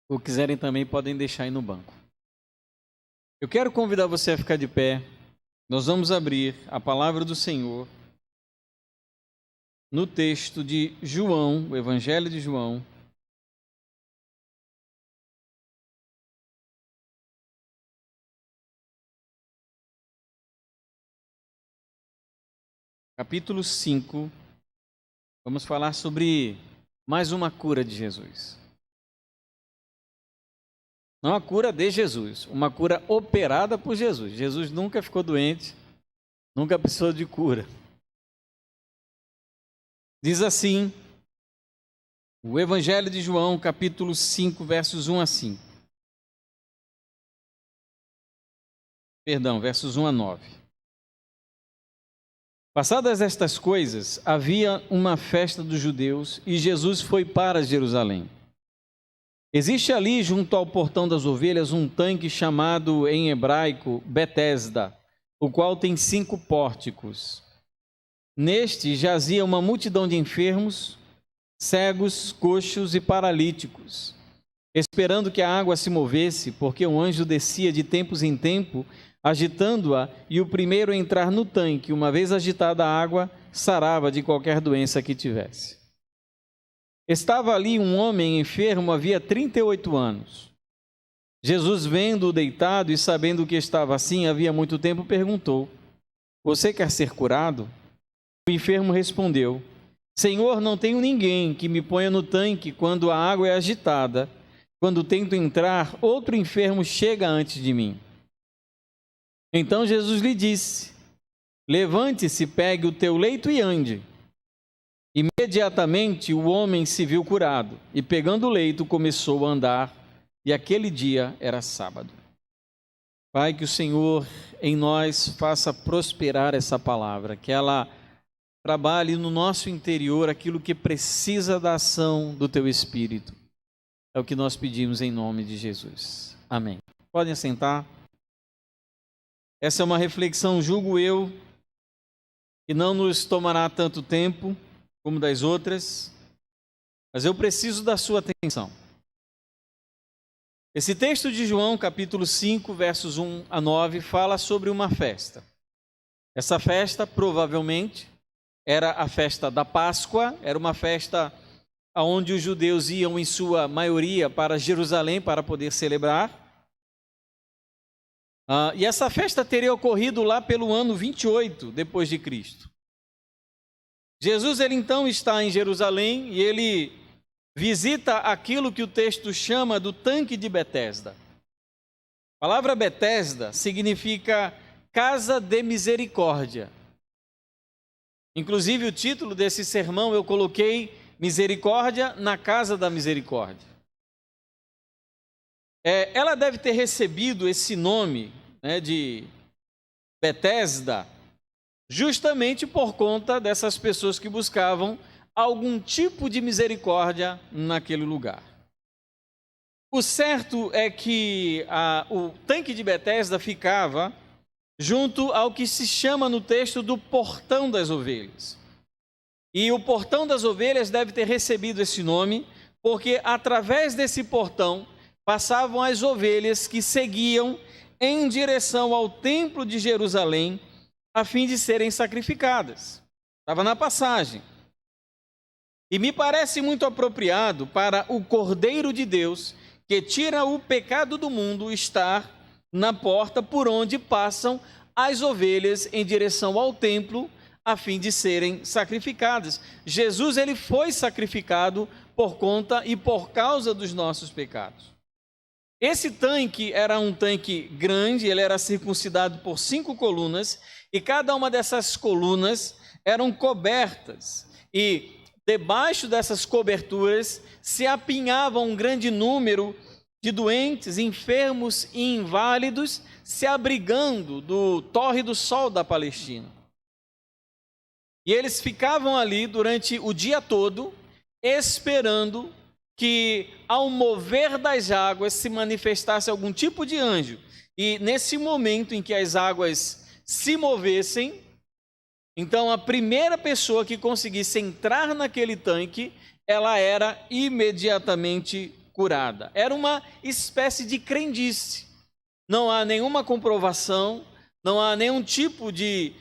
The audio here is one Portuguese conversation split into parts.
ou quiserem também, podem deixar aí no banco. Eu quero convidar você a ficar de pé. Nós vamos abrir a palavra do Senhor no texto de João, o Evangelho de João, capítulo 5. Vamos falar sobre mais uma cura de Jesus. Não a cura de Jesus, uma cura operada por Jesus. Jesus nunca ficou doente, nunca precisou de cura. Diz assim, o Evangelho de João, capítulo 5, versos 1 a 5. Perdão, versos 1 a 9. Passadas estas coisas, havia uma festa dos judeus e Jesus foi para Jerusalém. Existe ali, junto ao portão das ovelhas, um tanque chamado em hebraico Betesda, o qual tem 5 pórticos. Neste jazia uma multidão de enfermos, cegos, coxos e paralíticos, esperando que a água se movesse, porque um anjo descia de tempos em tempo, agitando-a, e o primeiro a entrar no tanque, uma vez agitada a água, sarava de qualquer doença que tivesse. Estava ali um homem enfermo havia 38 anos. Jesus, vendo-o deitado e sabendo que estava assim havia muito tempo, perguntou: "Você quer ser curado?" O enfermo respondeu: "Senhor, não tenho ninguém que me ponha no tanque quando a água é agitada. Quando tento entrar, outro enfermo chega antes de mim." Então Jesus lhe disse: "Levante-se, pegue o teu leito e ande." Imediatamente o homem se viu curado e, pegando o leito, começou a andar, e aquele dia era sábado. Pai, que o Senhor em nós faça prosperar essa palavra, que ela trabalhe no nosso interior aquilo que precisa da ação do Teu Espírito. É o que nós pedimos em nome de Jesus. Amém. Podem assentar. Essa é uma reflexão, julgo eu, que não nos tomará tanto tempo como das outras, mas eu preciso da sua atenção. Esse texto de João, capítulo 5, versos 1 a 9, fala sobre uma festa. Essa festa, provavelmente, era a festa da Páscoa, era uma festa onde os judeus iam, em sua maioria, para Jerusalém para poder celebrar. E essa festa teria ocorrido lá pelo ano 28 depois de Cristo. Jesus, ele então está em Jerusalém e ele visita aquilo que o texto chama do tanque de Betesda. A palavra Betesda significa casa de misericórdia. Inclusive o título desse sermão eu coloquei Misericórdia na Casa da Misericórdia. Ela deve ter recebido esse nome, de Betesda, justamente por conta dessas pessoas que buscavam algum tipo de misericórdia naquele lugar. O certo é que o tanque de Betesda ficava junto ao que se chama no texto do portão das ovelhas. E o portão das ovelhas deve ter recebido esse nome porque através desse portão passavam as ovelhas que seguiam em direção ao templo de Jerusalém a fim de serem sacrificadas. Estava na passagem. E me parece muito apropriado para o Cordeiro de Deus, que tira o pecado do mundo, estar na porta por onde passam as ovelhas em direção ao templo, a fim de serem sacrificadas. Jesus, ele foi sacrificado por conta e por causa dos nossos pecados. Esse tanque era um tanque grande, ele era circuncidado por 5 colunas, e cada uma dessas colunas eram cobertas, e debaixo dessas coberturas se apinhava um grande número de doentes, enfermos e inválidos, se abrigando do tórrido sol da Palestina. E eles ficavam ali durante o dia todo, esperando que ao mover das águas se manifestasse algum tipo de anjo. E nesse momento em que as águas se movessem, então a primeira pessoa que conseguisse entrar naquele tanque, ela era imediatamente curada. Era uma espécie de crendice. Não há nenhuma comprovação, não há nenhum tipo de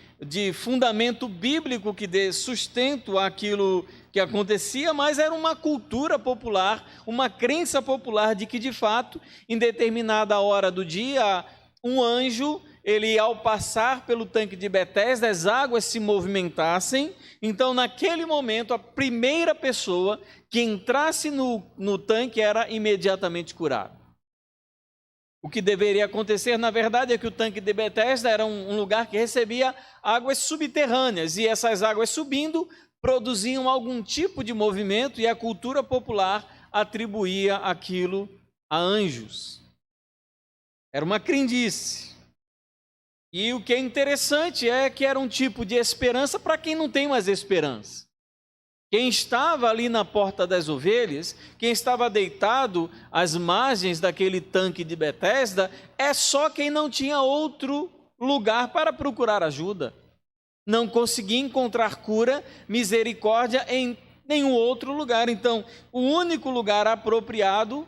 fundamento bíblico que dê sustento àquilo que acontecia, mas era uma cultura popular, uma crença popular de que, de fato, em determinada hora do dia, um anjo, ele ao passar pelo tanque de Betesda, as águas se movimentassem, então naquele momento a primeira pessoa que entrasse no tanque era imediatamente curada. O que deveria acontecer, na verdade, é que o tanque de Betesda era um lugar que recebia águas subterrâneas, e essas águas subindo produziam algum tipo de movimento, e a cultura popular atribuía aquilo a anjos. Era uma crendice. E o que é interessante é que era um tipo de esperança para quem não tem mais esperança. Quem estava ali na porta das ovelhas, quem estava deitado às margens daquele tanque de Betesda, é só quem não tinha outro lugar para procurar ajuda. Não conseguia encontrar cura, misericórdia em nenhum outro lugar. Então, o único lugar apropriado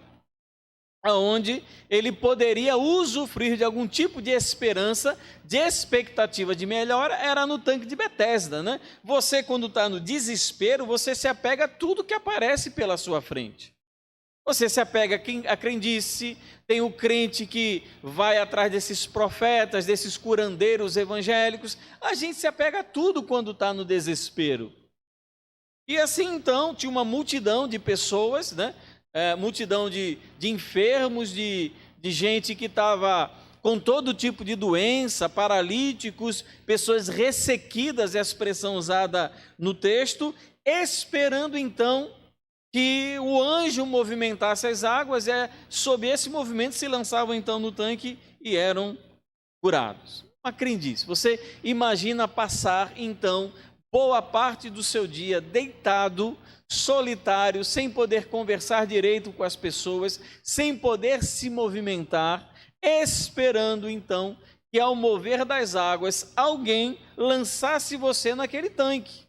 onde ele poderia usufruir de algum tipo de esperança, de expectativa de melhora, era no tanque de Betesda, né? Você, quando está no desespero, você se apega a tudo que aparece pela sua frente. Você se apega a crendice, tem o crente que vai atrás desses profetas, desses curandeiros evangélicos. A gente se apega a tudo quando está no desespero. E assim, então, tinha uma multidão de pessoas, né? Multidão de enfermos, de gente que estava com todo tipo de doença, paralíticos, pessoas ressequidas, é a expressão usada no texto, esperando então que o anjo movimentasse as águas, sob esse movimento se lançavam então no tanque e eram curados. Uma crendice. Você imagina passar então boa parte do seu dia deitado, solitário, sem poder conversar direito com as pessoas, sem poder se movimentar, esperando então que ao mover das águas alguém lançasse você naquele tanque.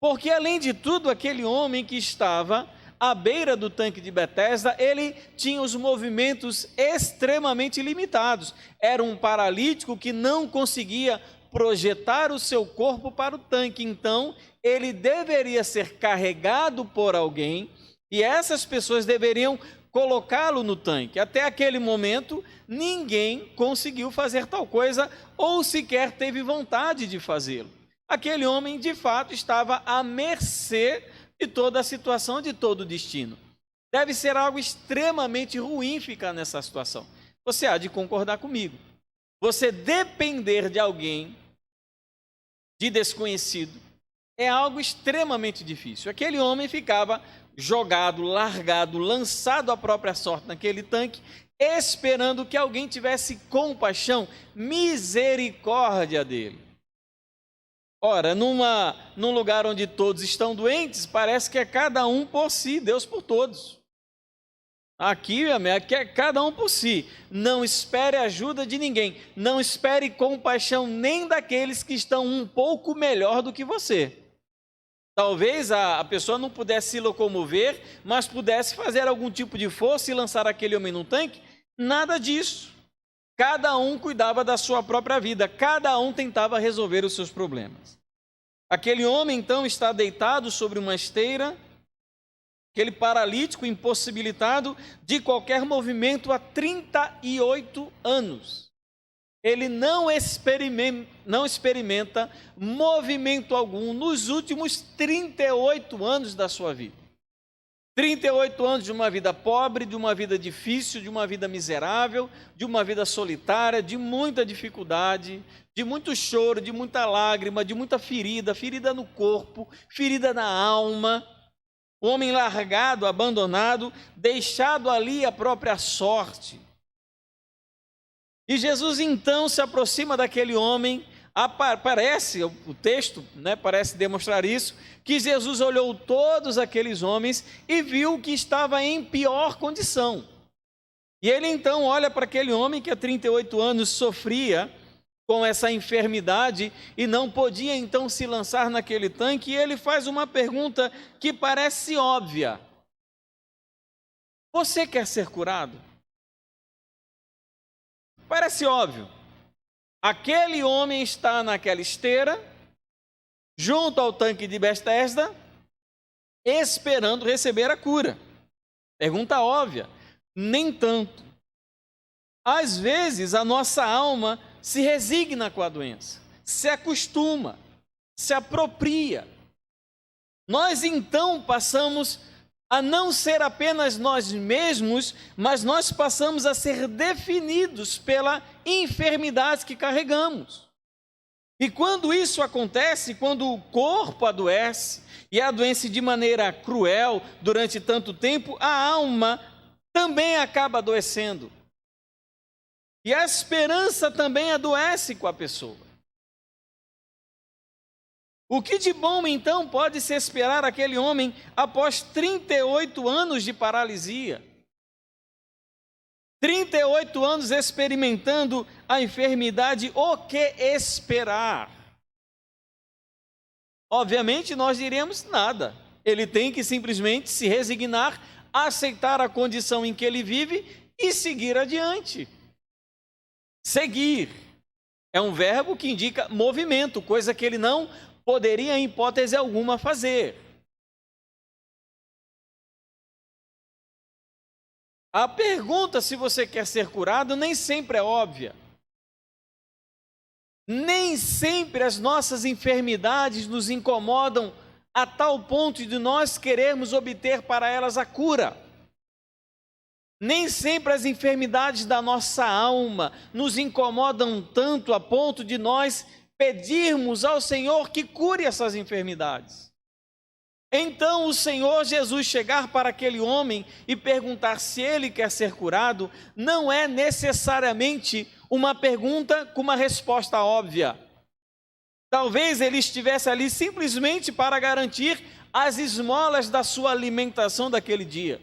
Porque além de tudo, aquele homem que estava à beira do tanque de Betesda, ele tinha os movimentos extremamente limitados. Era um paralítico que não conseguia projetar o seu corpo para o tanque, então ele deveria ser carregado por alguém e essas pessoas deveriam colocá-lo no tanque. Até aquele momento, ninguém conseguiu fazer tal coisa ou sequer teve vontade de fazê-lo. Aquele homem, de fato, estava à mercê de toda a situação, de todo o destino. Deve ser algo extremamente ruim ficar nessa situação. Você há de concordar comigo. Você depender de alguém, de desconhecido, é algo extremamente difícil. Aquele homem ficava jogado, largado, lançado à própria sorte naquele tanque, esperando que alguém tivesse compaixão, misericórdia dele. Ora, num lugar onde todos estão doentes, parece que é cada um por si, Deus por todos. Aqui é cada um por si. Não espere ajuda de ninguém. Não espere compaixão nem daqueles que estão um pouco melhor do que você. Talvez a pessoa não pudesse se locomover, mas pudesse fazer algum tipo de força e lançar aquele homem no tanque. Nada disso. Cada um cuidava da sua própria vida. Cada um tentava resolver os seus problemas. Aquele homem, então, está deitado sobre uma esteira, aquele paralítico impossibilitado de qualquer movimento há 38 anos. Ele não experimenta movimento algum nos últimos 38 anos da sua vida. 38 anos de uma vida pobre, de uma vida difícil, de uma vida miserável, de uma vida solitária, de muita dificuldade, de muito choro, de muita lágrima, de muita ferida, ferida no corpo, ferida na alma. O homem largado, abandonado, deixado ali à própria sorte. E Jesus então se aproxima daquele homem, parece, o texto, né, parece demonstrar isso, que Jesus olhou todos aqueles homens e viu que estava em pior condição. E ele então olha para aquele homem que há 38 anos sofria com essa enfermidade e não podia então se lançar naquele tanque, e ele faz uma pergunta que parece óbvia. Você quer ser curado? Parece óbvio. Aquele homem está naquela esteira, junto ao tanque de Betesda, esperando receber a cura. Pergunta óbvia. Nem tanto. Às vezes a nossa alma se resigna com a doença, se acostuma, se apropria. Nós então passamos a não ser apenas nós mesmos, mas nós passamos a ser definidos pela enfermidade que carregamos. E quando isso acontece, quando o corpo adoece, e adoece de maneira cruel durante tanto tempo, a alma também acaba adoecendo. E a esperança também adoece com a pessoa. O que de bom, então, pode se esperar aquele homem após 38 anos de paralisia? 38 anos experimentando a enfermidade, o que esperar? Obviamente, nós diremos nada. Ele tem que simplesmente se resignar, aceitar a condição em que ele vive e seguir adiante. Seguir é um verbo que indica movimento, coisa que ele não poderia, em hipótese alguma, fazer. A pergunta se você quer ser curado nem sempre é óbvia. Nem sempre as nossas enfermidades nos incomodam a tal ponto de nós querermos obter para elas a cura. Nem sempre as enfermidades da nossa alma nos incomodam tanto a ponto de nós pedirmos ao Senhor que cure essas enfermidades. Então o Senhor Jesus chegar para aquele homem e perguntar se ele quer ser curado, não é necessariamente uma pergunta com uma resposta óbvia. Talvez ele estivesse ali simplesmente para garantir as esmolas da sua alimentação daquele dia.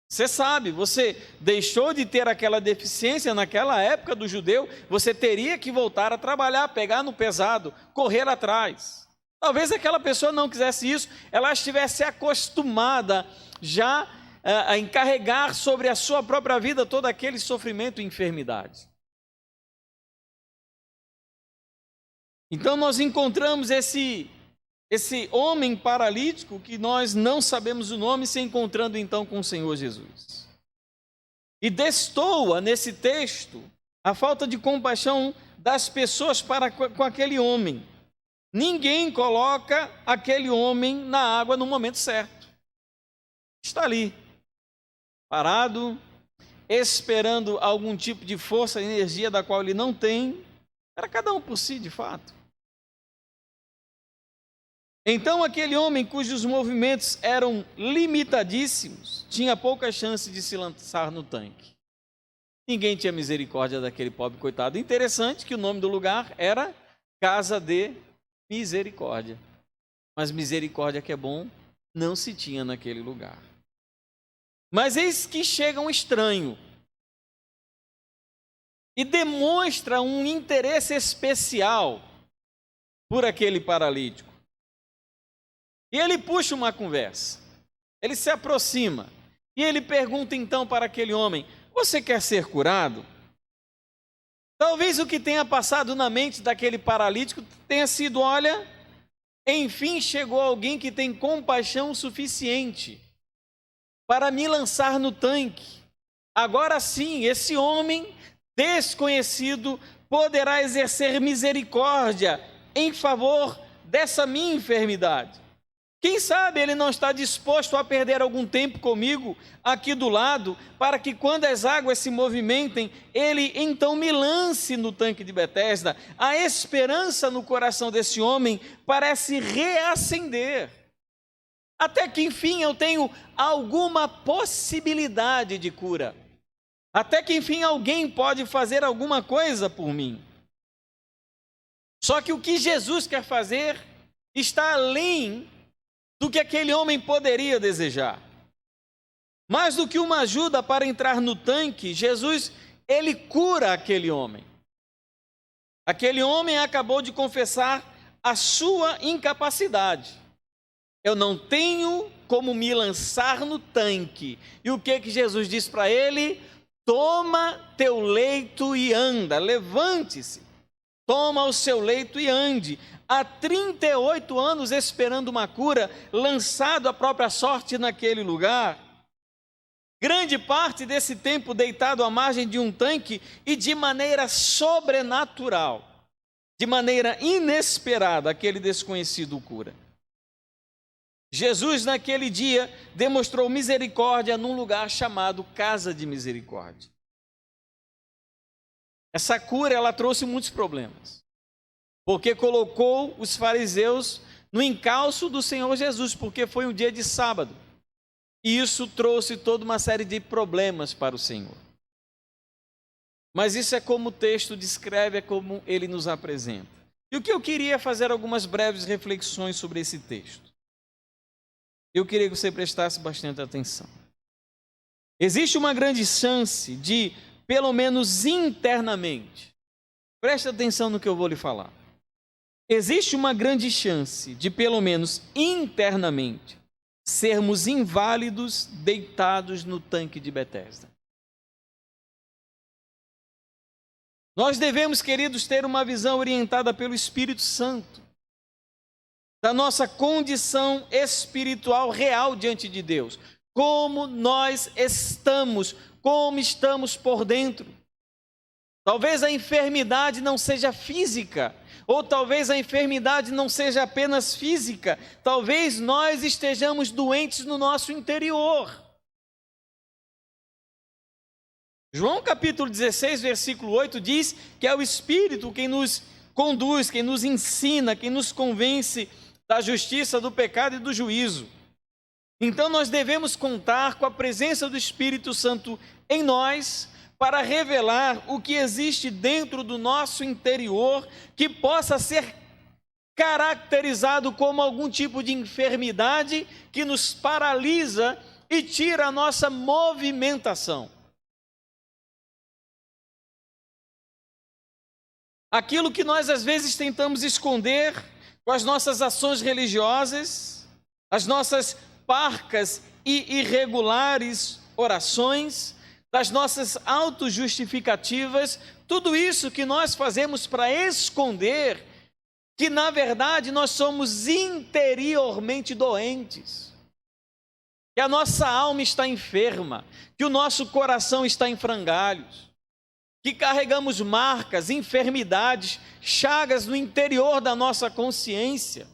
Você sabe, você deixou de ter aquela deficiência naquela época do judeu, você teria que voltar a trabalhar, pegar no pesado, correr atrás. Talvez aquela pessoa não quisesse isso, ela estivesse acostumada já a encarregar sobre a sua própria vida todo aquele sofrimento e enfermidade. Então nós encontramos esse homem paralítico, que nós não sabemos o nome, se encontrando então com o Senhor Jesus. E destoa nesse texto a falta de compaixão das pessoas para com aquele homem. Ninguém coloca aquele homem na água no momento certo. Está ali, parado, esperando algum tipo de força e energia da qual ele não tem. Era cada um por si, de fato. Então aquele homem cujos movimentos eram limitadíssimos, tinha pouca chance de se lançar no tanque. Ninguém tinha misericórdia daquele pobre coitado. Interessante que o nome do lugar era Casa de Misericórdia. Mas misericórdia, que é bom, não se tinha naquele lugar. Mas eis que chega um estranho e demonstra um interesse especial por aquele paralítico. E ele puxa uma conversa, ele se aproxima e ele pergunta então para aquele homem: você quer ser curado? Talvez o que tenha passado na mente daquele paralítico tenha sido: olha, enfim chegou alguém que tem compaixão suficiente para me lançar no tanque. Agora sim, esse homem desconhecido poderá exercer misericórdia em favor dessa minha enfermidade. Quem sabe ele não está disposto a perder algum tempo comigo aqui do lado, para que quando as águas se movimentem, ele então me lance no tanque de Betesda. A esperança no coração desse homem parece reacender. Até que enfim eu tenho alguma possibilidade de cura. Até que enfim alguém pode fazer alguma coisa por mim. Só que o que Jesus quer fazer está além do que aquele homem poderia desejar. Mais do que uma ajuda para entrar no tanque, Jesus, ele cura aquele homem. Aquele homem acabou de confessar a sua incapacidade. Eu não tenho como me lançar no tanque. E o que Jesus disse para ele? Toma teu leito e anda, levante-se, toma o seu leito e ande. Há 38 anos esperando uma cura, lançado à própria sorte naquele lugar. Grande parte desse tempo deitado à margem de um tanque e de maneira sobrenatural, de maneira inesperada, aquele desconhecido o cura. Jesus, naquele dia, demonstrou misericórdia num lugar chamado Casa de Misericórdia. Essa cura, ela trouxe muitos problemas, porque colocou os fariseus no encalço do Senhor Jesus, porque foi um dia de sábado. E isso trouxe toda uma série de problemas para o Senhor. Mas isso é como o texto descreve, é como ele nos apresenta. E o que eu queria fazer algumas breves reflexões sobre esse texto. Eu queria que você prestasse bastante atenção. Existe uma grande chance de, pelo menos internamente, preste atenção no que eu vou lhe falar. Existe uma grande chance de, pelo menos internamente, sermos inválidos deitados no tanque de Betesda. Nós devemos, queridos, ter uma visão orientada pelo Espírito Santo da nossa condição espiritual real diante de Deus. Como nós estamos, como estamos por dentro. Talvez a enfermidade não seja física, ou talvez a enfermidade não seja apenas física. Talvez nós estejamos doentes no nosso interior. João capítulo 16, versículo 8 diz que é o Espírito quem nos conduz, quem nos ensina, quem nos convence da justiça, do pecado e do juízo. Então nós devemos contar com a presença do Espírito Santo em nós para revelar o que existe dentro do nosso interior que possa ser caracterizado como algum tipo de enfermidade que nos paralisa e tira a nossa movimentação. Aquilo que nós às vezes tentamos esconder com as nossas ações religiosas, as nossas parcas e irregulares orações, das nossas autojustificativas, tudo isso que nós fazemos para esconder que na verdade nós somos interiormente doentes, que a nossa alma está enferma, que o nosso coração está em frangalhos, que carregamos marcas, enfermidades, chagas no interior da nossa consciência.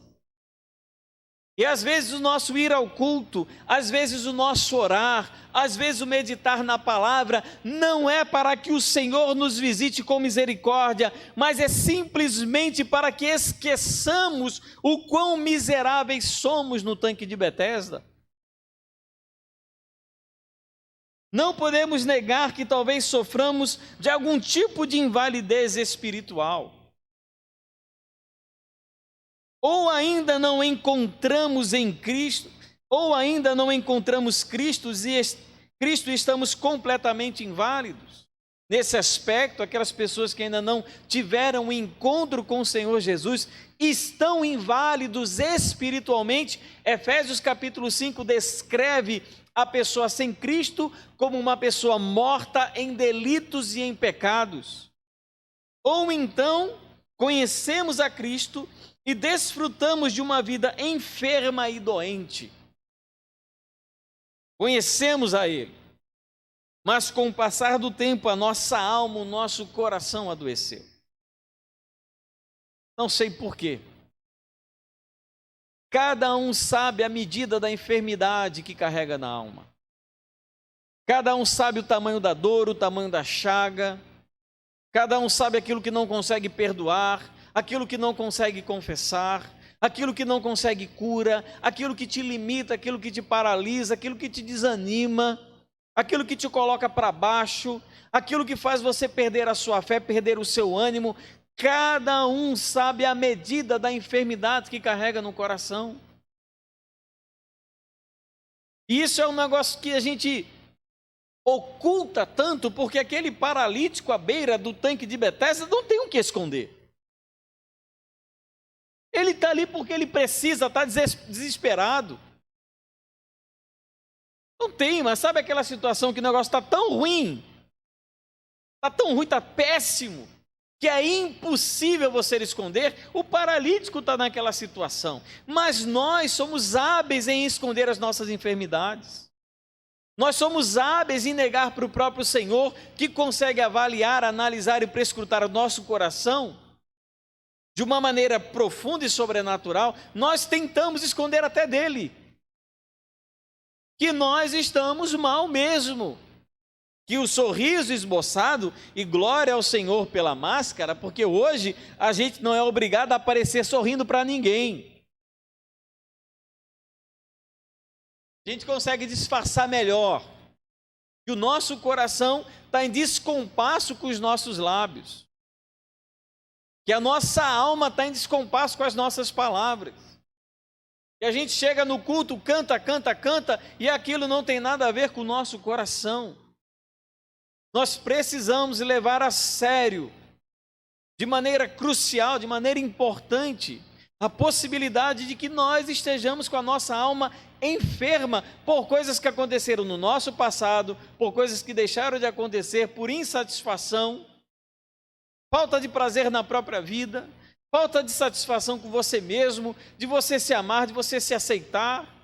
E às vezes o nosso ir ao culto, às vezes o nosso orar, às vezes o meditar na palavra, não é para que o Senhor nos visite com misericórdia, mas é simplesmente para que esqueçamos o quão miseráveis somos no tanque de Betesda. Não podemos negar que talvez soframos de algum tipo de invalidez espiritual. Ou ainda não encontramos em Cristo, ou ainda não encontramos Cristo e estamos completamente inválidos. Nesse aspecto, aquelas pessoas que ainda não tiveram um encontro com o Senhor Jesus estão inválidos espiritualmente. Efésios capítulo 5 descreve a pessoa sem Cristo como uma pessoa morta em delitos e em pecados. Ou então, conhecemos a Cristo e desfrutamos de uma vida enferma e doente. Conhecemos a Ele, mas com o passar do tempo a nossa alma, o nosso coração adoeceu. Não sei porquê. Cada um sabe a medida da enfermidade que carrega na alma. Cada um sabe o tamanho da dor, o tamanho da chaga. Cada um sabe aquilo que não consegue perdoar, aquilo que não consegue confessar, aquilo que não consegue cura, aquilo que te limita, aquilo que te paralisa, aquilo que te desanima, aquilo que te coloca para baixo, aquilo que faz você perder a sua fé, perder o seu ânimo. Cada um sabe a medida da enfermidade que carrega no coração. E isso é um negócio que a gente oculta tanto, porque aquele paralítico à beira do tanque de Betesda não tem o que esconder. Ele está ali porque ele precisa, está desesperado. Não tem, mas sabe aquela situação que o negócio está tão ruim, está péssimo, que é impossível você esconder? O paralítico está naquela situação, mas nós somos hábeis em esconder as nossas enfermidades. Nós somos hábeis em negar para o próprio Senhor, que consegue avaliar, analisar e prescrutar o nosso coração de uma maneira profunda e sobrenatural. Nós tentamos esconder até dele que nós estamos mal mesmo, que o sorriso esboçado, e glória ao Senhor pela máscara, porque hoje a gente não é obrigado a aparecer sorrindo para ninguém. A gente consegue disfarçar melhor, que o nosso coração está em descompasso com os nossos lábios, que a nossa alma está em descompasso com as nossas palavras. E a gente chega no culto, canta, e aquilo não tem nada a ver com o nosso coração. Nós precisamos levar a sério, de maneira crucial, de maneira importante, a possibilidade de que nós estejamos com a nossa alma enferma por coisas que aconteceram no nosso passado, por coisas que deixaram de acontecer, por insatisfação, falta de prazer na própria vida, falta de satisfação com você mesmo, de você se amar, de você se aceitar,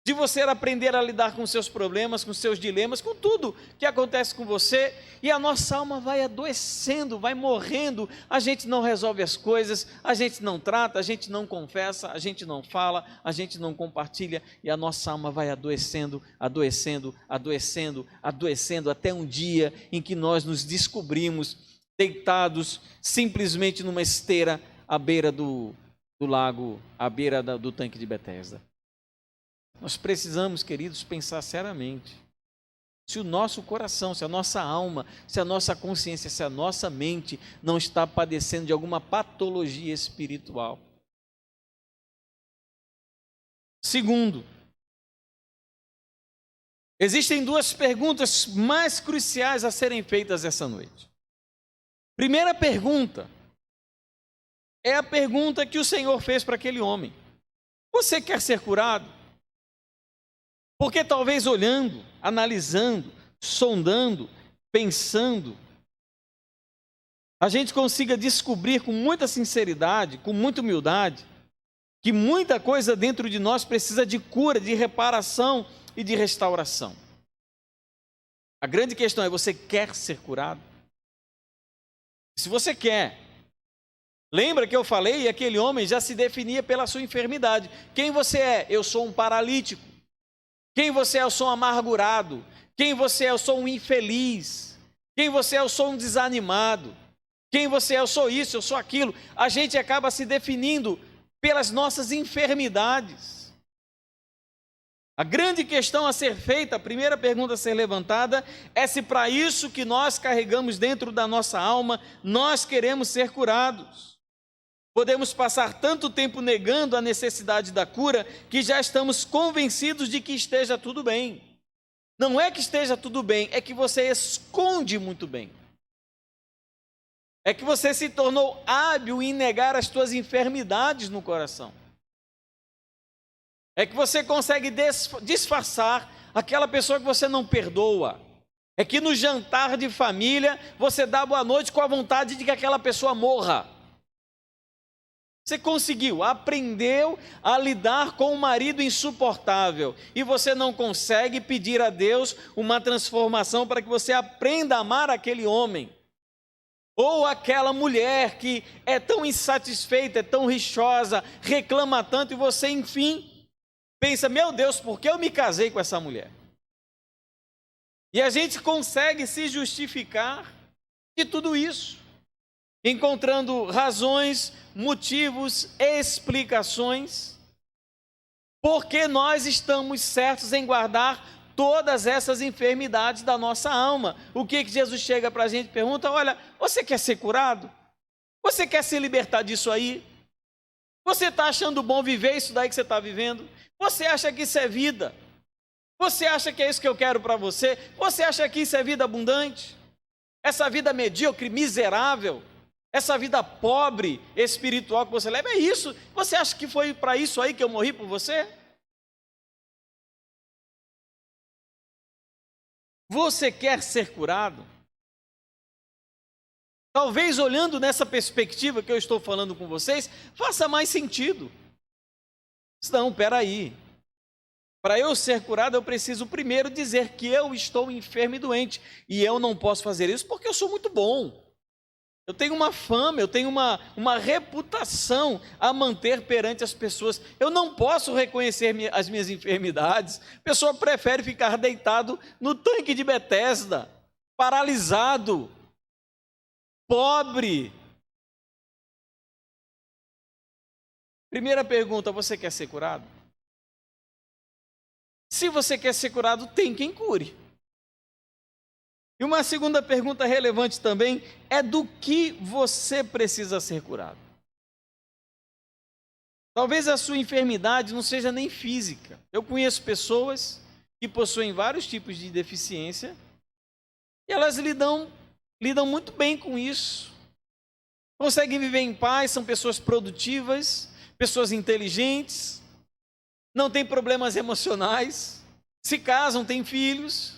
de você aprender a lidar com seus problemas, com seus dilemas, com tudo que acontece com você, e a nossa alma vai adoecendo, vai morrendo, a gente não resolve as coisas, a gente não trata, a gente não confessa, a gente não fala, a gente não compartilha, e a nossa alma vai adoecendo, até um dia em que nós nos descobrimos deitados simplesmente numa esteira à beira do lago, à beira do tanque de Betesda. Nós precisamos, queridos, pensar seriamente se o nosso coração, se a nossa alma, se a nossa consciência, se a nossa mente não está padecendo de alguma patologia espiritual. Segundo, existem duas perguntas mais cruciais a serem feitas essa noite. Primeira pergunta é a pergunta que o Senhor fez para aquele homem: você quer ser curado? Porque talvez olhando, analisando, sondando, pensando, a gente consiga descobrir com muita sinceridade, com muita humildade, que muita coisa dentro de nós precisa de cura, de reparação e de restauração. A grande questão é: você quer ser curado? Se você quer, lembra que eu falei, aquele homem já se definia pela sua enfermidade. Quem você é? Eu sou um paralítico. Quem você é? Eu sou um amargurado. Quem você é? Eu sou um infeliz. Quem você é? Eu sou um desanimado. Quem você é? Eu sou isso, eu sou aquilo. A gente acaba se definindo pelas nossas enfermidades. A grande questão a ser feita, a primeira pergunta a ser levantada, é se para isso que nós carregamos dentro da nossa alma, nós queremos ser curados. Podemos passar tanto tempo negando a necessidade da cura, que já estamos convencidos de que esteja tudo bem. Não é que esteja tudo bem, é que você esconde muito bem. É que você se tornou hábil em negar as suas enfermidades no coração. É que você consegue disfarçar aquela pessoa que você não perdoa. É que no jantar de família você dá boa noite com a vontade de que aquela pessoa morra. Você conseguiu, aprendeu a lidar com um marido insuportável e você não consegue pedir a Deus uma transformação para que você aprenda a amar aquele homem. Ou aquela mulher que é tão insatisfeita, é tão rixosa, reclama tanto e você, enfim, pensa: meu Deus, por que eu me casei com essa mulher? E a gente consegue se justificar de tudo isso, encontrando razões, motivos, explicações, porque nós estamos certos em guardar todas essas enfermidades da nossa alma. O que Jesus chega para a gente e pergunta: olha, você quer ser curado? Você quer se libertar disso aí? Você está achando bom viver isso daí que você está vivendo? Você acha que isso é vida? Você acha que é isso que eu quero para você? Você acha que isso é vida abundante? Essa vida medíocre, miserável, essa vida pobre, espiritual que você leva, é isso? Você acha que foi para isso aí que eu morri por você? Você quer ser curado? Talvez olhando nessa perspectiva que eu estou falando com vocês, faça mais sentido. Não, peraí. Para eu ser curado, eu preciso primeiro dizer que eu estou enfermo e doente. E eu não posso fazer isso porque eu sou muito bom. Eu tenho uma fama, eu tenho uma reputação a manter perante as pessoas. Eu não posso reconhecer as minhas enfermidades. A pessoa prefere ficar deitado no tanque de Betesda, paralisado, pobre. Primeira pergunta, você quer ser curado? Se você quer ser curado, tem quem cure. E uma segunda pergunta relevante também é do que você precisa ser curado. Talvez a sua enfermidade não seja nem física. Eu conheço pessoas que possuem vários tipos de deficiência e elas lidam muito bem com isso. Conseguem viver em paz, são pessoas produtivas, pessoas inteligentes, não têm problemas emocionais, se casam, têm filhos,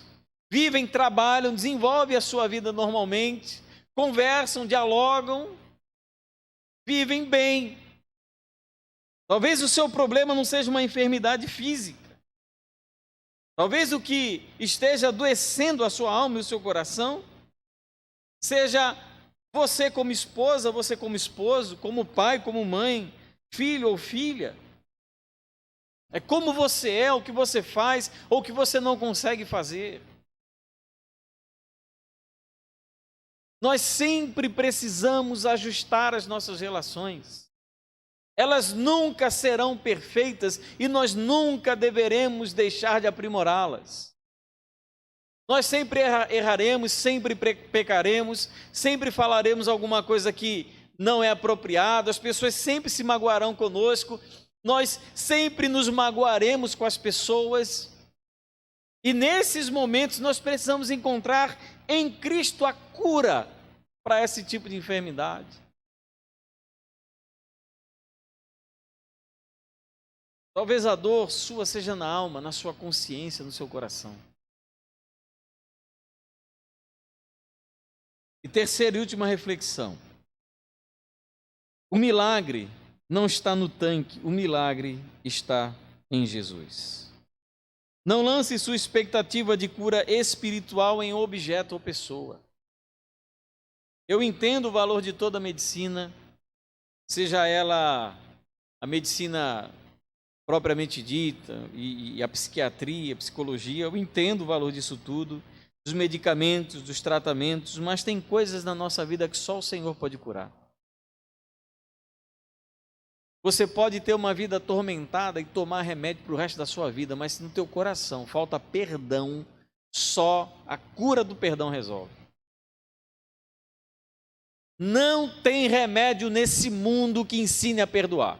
vivem, trabalham, desenvolvem a sua vida normalmente, conversam, dialogam, vivem bem. Talvez o seu problema não seja uma enfermidade física. Talvez o que esteja adoecendo a sua alma e o seu coração seja você como esposa, você como esposo, como pai, como mãe, filho ou filha. É como você é, o que você faz ou o que você não consegue fazer. Nós sempre precisamos ajustar as nossas relações. Elas nunca serão perfeitas e nós nunca deveremos deixar de aprimorá-las. Nós sempre erraremos, sempre pecaremos, sempre falaremos alguma coisa que não é apropriada, as pessoas sempre se magoarão conosco, nós sempre nos magoaremos com as pessoas. E nesses momentos nós precisamos encontrar em Cristo a cura para esse tipo de enfermidade. Talvez a dor sua seja na alma, na sua consciência, no seu coração. E terceira e última reflexão. O milagre não está no tanque, o milagre está em Jesus. Não lance sua expectativa de cura espiritual em objeto ou pessoa. Eu entendo o valor de toda a medicina, seja ela a medicina propriamente dita, e a psiquiatria, a psicologia, eu entendo o valor disso tudo, dos medicamentos, dos tratamentos, mas tem coisas na nossa vida que só o Senhor pode curar. Você pode ter uma vida atormentada e tomar remédio para o resto da sua vida, mas se no teu coração falta perdão, só a cura do perdão resolve. Não tem remédio nesse mundo que ensine a perdoar.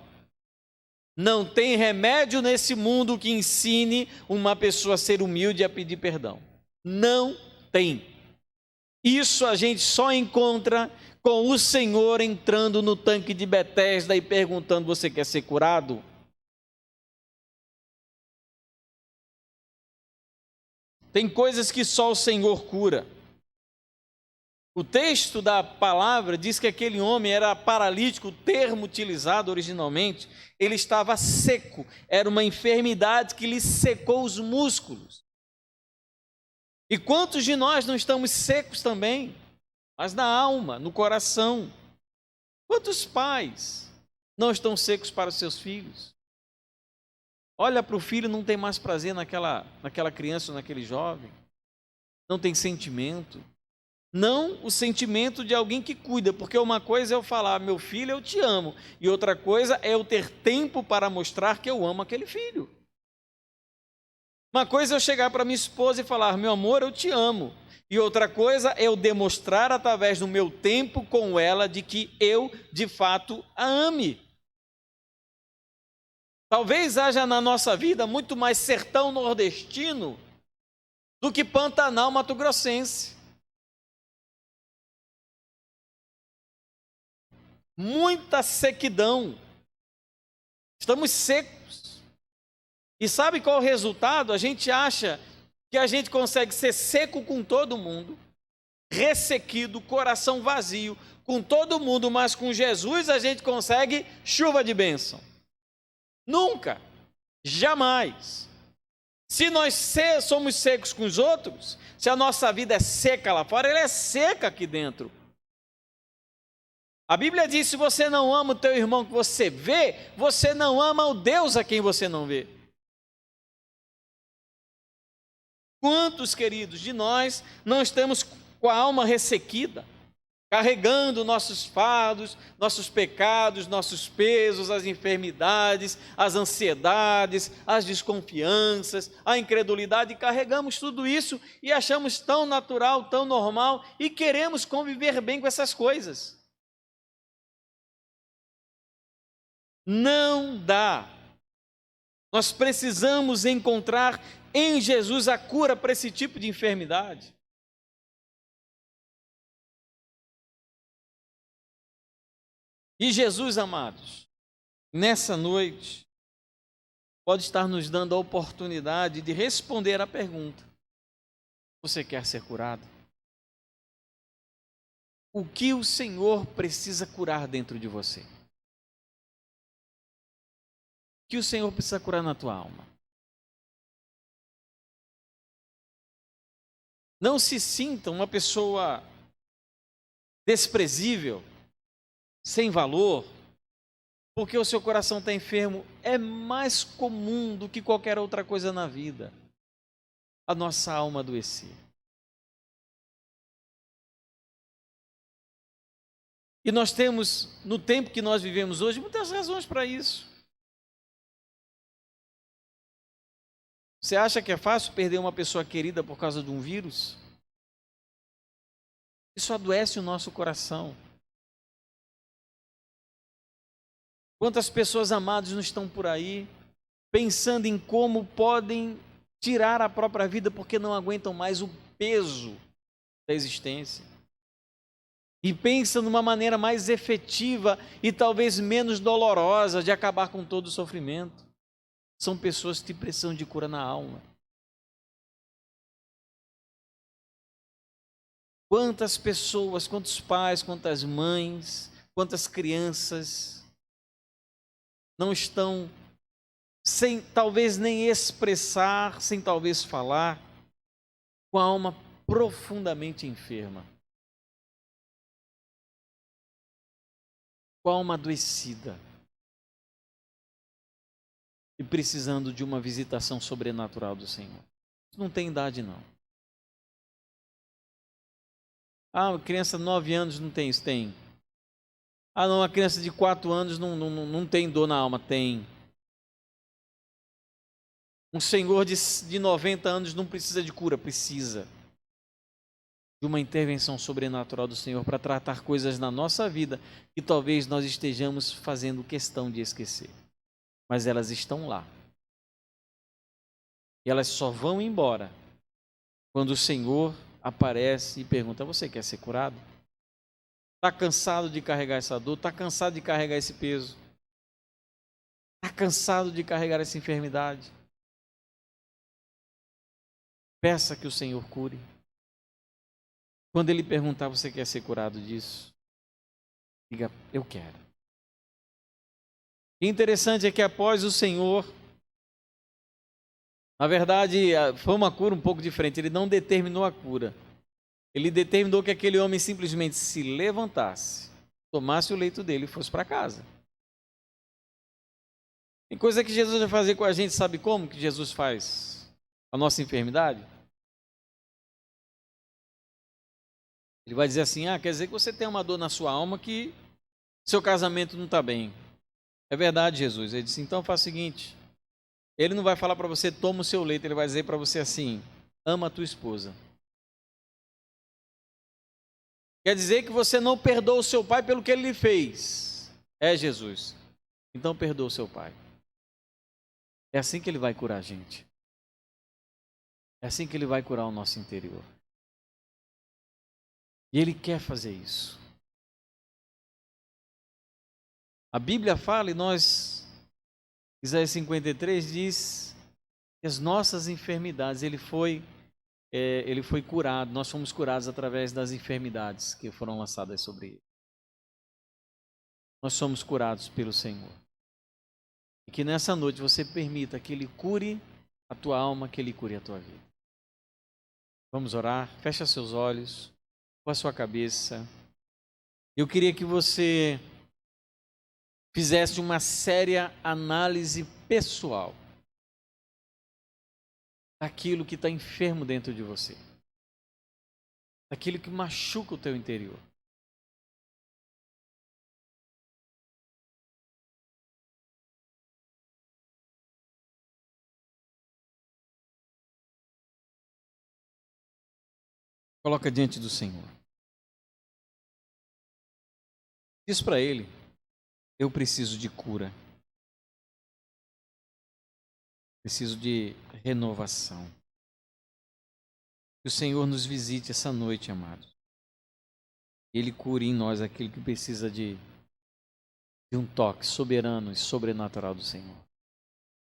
Não tem remédio nesse mundo que ensine uma pessoa a ser humilde e a pedir perdão. Não tem. Isso a gente só encontra com o Senhor entrando no tanque de Betesda e perguntando: você quer ser curado? Tem coisas que só o Senhor cura. O texto da palavra diz que aquele homem era paralítico, o termo utilizado originalmente, ele estava seco, era uma enfermidade que lhe secou os músculos. E quantos de nós não estamos secos também? Mas na alma, no coração. Quantos pais não estão secos para os seus filhos? Olha para o filho, não tem mais prazer naquela criança ou naquele jovem. Não tem sentimento. Não o sentimento de alguém que cuida, porque uma coisa é eu falar: meu filho, eu te amo. E outra coisa é eu ter tempo para mostrar que eu amo aquele filho. Uma coisa é eu chegar para minha esposa e falar: meu amor, eu te amo. E outra coisa é eu demonstrar através do meu tempo com ela de que eu, de fato, a ame. Talvez haja na nossa vida muito mais sertão nordestino do que Pantanal mato-grossense. Muita sequidão. Estamos secos. E sabe qual é o resultado? A gente acha que a gente consegue ser seco com todo mundo, ressequido, coração vazio com todo mundo, mas com Jesus a gente consegue chuva de bênção. Nunca, jamais. Se nós somos secos com os outros, se a nossa vida é seca lá fora, ela é seca aqui dentro. A Bíblia diz: se você não ama o teu irmão que você vê, você não ama o Deus a quem você não vê. Quantos, queridos, de nós não estamos com a alma ressequida, carregando nossos fardos, nossos pecados, nossos pesos, as enfermidades, as ansiedades, as desconfianças, a incredulidade, e carregamos tudo isso e achamos tão natural, tão normal, e queremos conviver bem com essas coisas. Não dá. Nós precisamos encontrar em Jesus a cura para esse tipo de enfermidade. E Jesus, amados, nessa noite, pode estar nos dando a oportunidade de responder à pergunta: você quer ser curado? O que o Senhor precisa curar dentro de você? O que o Senhor precisa curar na tua alma? Não se sinta uma pessoa desprezível, sem valor, porque o seu coração está enfermo. É mais comum do que qualquer outra coisa na vida a nossa alma adoecer. E nós temos, no tempo que nós vivemos hoje, muitas razões para isso. Você acha que é fácil perder uma pessoa querida por causa de um vírus? Isso adoece o nosso coração. Quantas pessoas amadas não estão por aí pensando em como podem tirar a própria vida porque não aguentam mais o peso da existência? E pensam numa maneira mais efetiva e talvez menos dolorosa de acabar com todo o sofrimento. São pessoas que precisam de cura na alma. Quantas pessoas, quantos pais, quantas mães, quantas crianças não estão sem talvez nem expressar, sem talvez falar, com a alma profundamente enferma, com a alma adoecida e precisando de uma visitação sobrenatural do Senhor. Não tem idade, não. Ah, uma criança de 9 anos não tem isso? Tem. Ah, não, uma criança de 4 anos não tem dor na alma? Tem. Um senhor de 90 anos não precisa de cura? Precisa de uma intervenção sobrenatural do Senhor para tratar coisas na nossa vida que talvez nós estejamos fazendo questão de esquecer. Mas elas estão lá. E elas só vão embora quando o Senhor aparece e pergunta: você quer ser curado? Está cansado de carregar essa dor? Está cansado de carregar esse peso? Está cansado de carregar essa enfermidade? Peça que o Senhor cure. Quando Ele perguntar: você quer ser curado disso? Diga: eu quero. E interessante é que após o Senhor, na verdade, foi uma cura um pouco diferente. Ele não determinou a cura. Ele determinou que aquele homem simplesmente se levantasse, tomasse o leito dele e fosse para casa. Tem coisa que Jesus vai fazer com a gente, sabe como que Jesus faz a nossa enfermidade? Ele vai dizer assim: quer dizer que você tem uma dor na sua alma que seu casamento não está bem. É verdade, Jesus. Ele disse: então faça o seguinte. Ele não vai falar para você: toma o seu leito. Ele vai dizer para você assim: ama a tua esposa. Quer dizer que você não perdoa o seu pai pelo que ele lhe fez. É, Jesus. Então perdoa o seu pai. É assim que ele vai curar a gente. É assim que ele vai curar o nosso interior. E ele quer fazer isso. A Bíblia fala, e nós, Isaías 53 diz que as nossas enfermidades, ele foi ele foi curado, nós fomos curados através das enfermidades que foram lançadas sobre ele. Nós somos curados pelo Senhor. E que nessa noite você permita que Ele cure a tua alma, que Ele cure a tua vida. Vamos orar? Fecha seus olhos, com a sua cabeça. Eu queria que você fizesse uma séria análise pessoal daquilo que está enfermo dentro de você, daquilo que machuca o teu interior. Coloca diante do Senhor. Diz para Ele: eu preciso de cura. Preciso de renovação. Que o Senhor nos visite essa noite, amados. Ele cure em nós aquilo que precisa de um toque soberano e sobrenatural do Senhor.